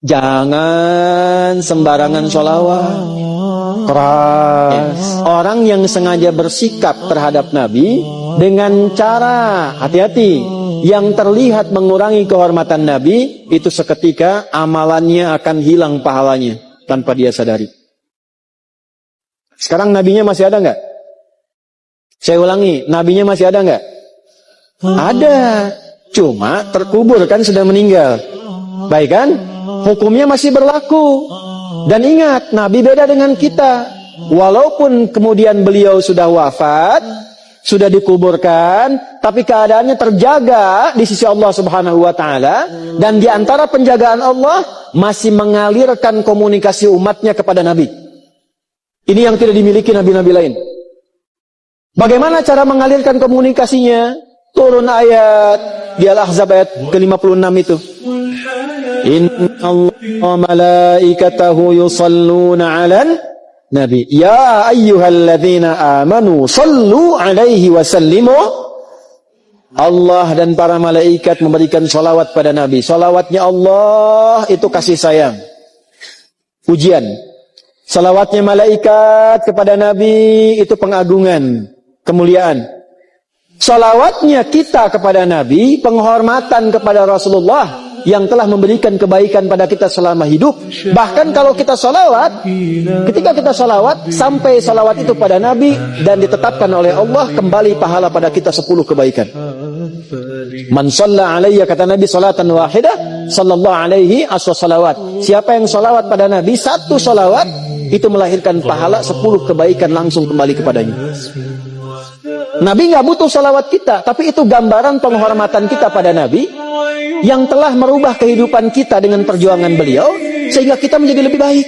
Jangan sembarangan sholawat. Keras. Orang yang sengaja bersikap terhadap Nabi dengan cara hati-hati yang terlihat mengurangi kehormatan Nabi, itu seketika amalannya akan hilang pahalanya tanpa dia sadari. Sekarang nabinya masih ada nggak? Saya ulangi, nabinya masih ada nggak? Ada, cuma terkubur kan, sudah meninggal. Baik kan? Hukumnya masih berlaku. Dan ingat, Nabi beda dengan kita. Walaupun kemudian beliau sudah wafat, sudah dikuburkan, tapi keadaannya terjaga di sisi Allah Subhanahu wa taala, dan di antara penjagaan Allah masih mengalirkan komunikasi umatnya kepada Nabi. Ini yang tidak dimiliki nabi-nabi lain. Bagaimana cara mengalirkan komunikasinya? Turun ayat di Al-Ahzab ayat ke-56 itu. Inna Allah malaikatahu yusalluna 'alan nabi. Ya ayyuhalladzina amanu sallu 'alaihi wa sallimu. Allah dan para malaikat memberikan salawat pada Nabi. Salawatnya Allah itu kasih sayang, pujian. Salawatnya malaikat kepada Nabi itu pengagungan, kemuliaan. Salawatnya kita kepada Nabi, penghormatan kepada Rasulullah yang telah memberikan kebaikan pada kita selama hidup. Bahkan kalau kita salawat, ketika kita salawat, sampai salawat itu pada Nabi dan ditetapkan oleh Allah, kembali pahala pada kita 10 kebaikan. Man shalla alayya, kata Nabi, salatan wahidah sallallahu alaihi salawat. Siapa yang salawat pada Nabi, 1 salawat, itu melahirkan pahala 10 kebaikan langsung kembali kepadanya. Nabi nggak butuh salawat kita, tapi itu gambaran penghormatan kita pada Nabi yang telah merubah kehidupan kita dengan perjuangan beliau, sehingga kita menjadi lebih baik.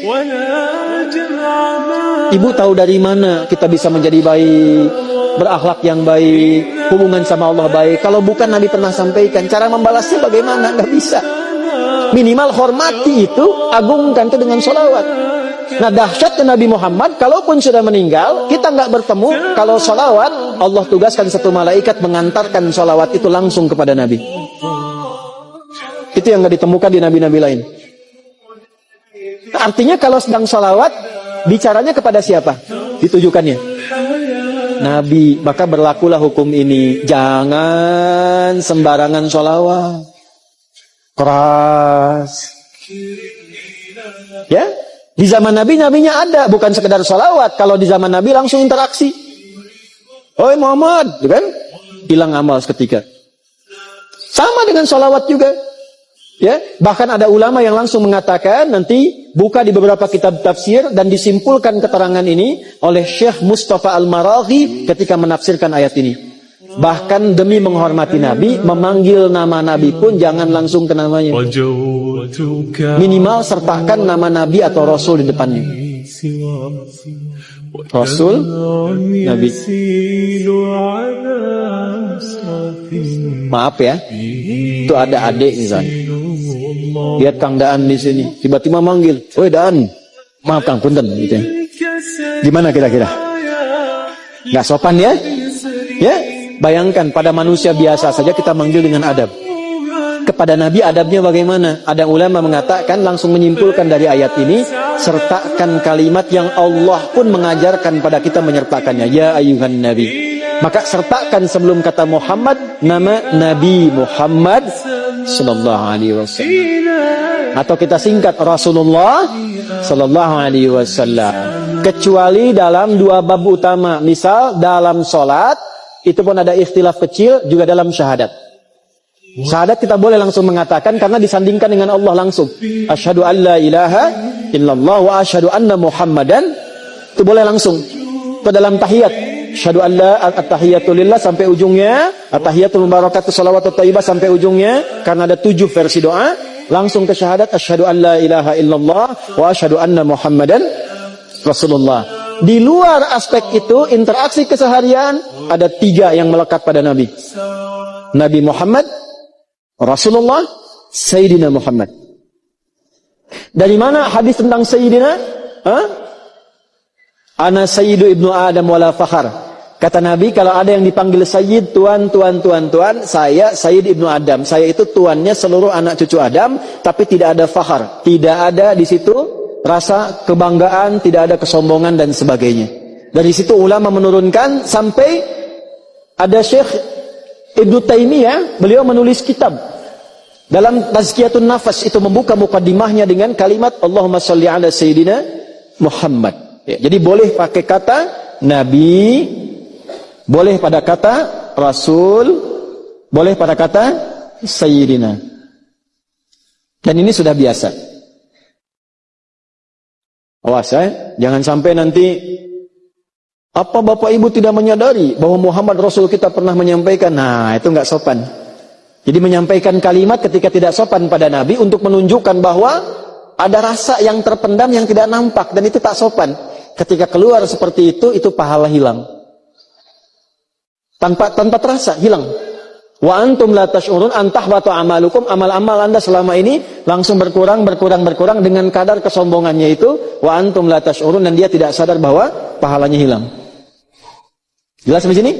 Ibu tahu dari mana kita bisa menjadi baik, berakhlak yang baik, hubungan sama Allah baik, kalau bukan Nabi pernah sampaikan? Cara membalasnya bagaimana? Nggak bisa. Minimal hormati itu, agungkan itu dengan sholawat. Nah, dahsyatnya Nabi Muhammad, kalaupun sudah meninggal, kita nggak bertemu, kalau sholawat, Allah tugaskan 1 malaikat mengantarkan sholawat itu langsung kepada Nabi. Itu yang nggak ditemukan di nabi-nabi lain. Artinya kalau sedang sholawat, bicaranya kepada siapa? Ditujukannya Nabi. Maka berlakulah hukum ini. Jangan sembarangan sholawat. Keras. Ya? Di zaman Nabi, nabinya ada, bukan sekedar sholawat. Kalau di zaman Nabi langsung interaksi. Oi Muhammad, kan? Hilang amal seketika. Sama dengan sholawat juga. Ya, bahkan ada ulama yang langsung mengatakan, nanti buka di beberapa kitab tafsir dan disimpulkan keterangan ini oleh Syekh Mustafa Al-Maraghi ketika menafsirkan ayat ini. Bahkan demi menghormati Nabi, memanggil nama Nabi pun jangan langsung ke namanya. Minimal sertakan nama Nabi atau Rasul di depannya. Rasul, Nabi. Maaf ya, itu ada adik misalnya. Lihat Kang Daan di sini, tiba-tiba manggil, "Woi Daan, maaf Kang, punten," gitu ya. Gimana kira-kira? Nggak sopan ya? Ya, bayangkan pada manusia biasa saja kita manggil dengan adab. Kepada Nabi adabnya bagaimana? Ada ulama mengatakan, langsung menyimpulkan dari ayat ini, sertakan kalimat yang Allah pun mengajarkan pada kita menyertakannya. Ya ayyuhan Nabi. Maka sertakan sebelum kata Muhammad, nama Nabi Muhammad sallallahu alaihi wasallam. Atau kita singkat Rasulullah sallallahu alaihi wasallam. Kecuali dalam 2 bab utama. Misal dalam sholat, itu pun ada ikhtilaf kecil, juga dalam syahadat. Syahadat kita boleh langsung mengatakan karena disandingkan dengan Allah langsung. Asyhadu an la ilaha illallah wa asyhadu anna Muhammadan, itu boleh langsung. Itu dalam tahiyat. Asyhadu an la at-tahiyatu lillah sampai ujungnya, at-tahiyatul mubarakatuh shalawatut thayyibah sampai ujungnya, karena ada 7 versi doa. Langsung ke syahadat, asyhadu an la ilaha illallah wa asyhadu anna Muhammadan Rasulullah. Di luar aspek itu, interaksi keseharian, ada 3 yang melekat pada Nabi. Nabi Muhammad, Rasulullah, Sayyidina Muhammad. Dari mana hadis tentang Sayyidina? Ana Sayyidu ibnu Adam wala fakhar. Kata Nabi, kalau ada yang dipanggil Sayyid, tuan, saya Sayyid Ibnu Adam. Saya itu tuannya seluruh anak cucu Adam, tapi tidak ada fakhar. Tidak ada di situ rasa kebanggaan, tidak ada kesombongan dan sebagainya. Dari situ ulama menurunkan sampai ada Syekh Ibnu Taimiyah, beliau menulis kitab dalam Tazkiyatun Nafas, itu membuka mukaddimahnya dengan kalimat Allahumma sholli ala Sayyidina Muhammad. Ya, jadi boleh pakai kata Nabi, boleh pada kata Rasul, boleh pada kata Sayyidina. Dan ini sudah biasa. Awas ya, jangan sampai nanti apa Bapak Ibu tidak menyadari bahwa Muhammad Rasul kita pernah menyampaikan. Nah, itu enggak sopan. Jadi menyampaikan kalimat ketika tidak sopan pada Nabi untuk menunjukkan bahwa ada rasa yang terpendam yang tidak nampak, dan itu tak sopan. Ketika keluar seperti itu pahala hilang. Tanpa terasa hilang. Wa antum la tash'urun an tahbata amalukum, amal-amal Anda selama ini langsung berkurang dengan kadar kesombongannya itu. Wa antum la tash'urun, dan dia tidak sadar bahwa pahalanya hilang. Jelas sampai sini?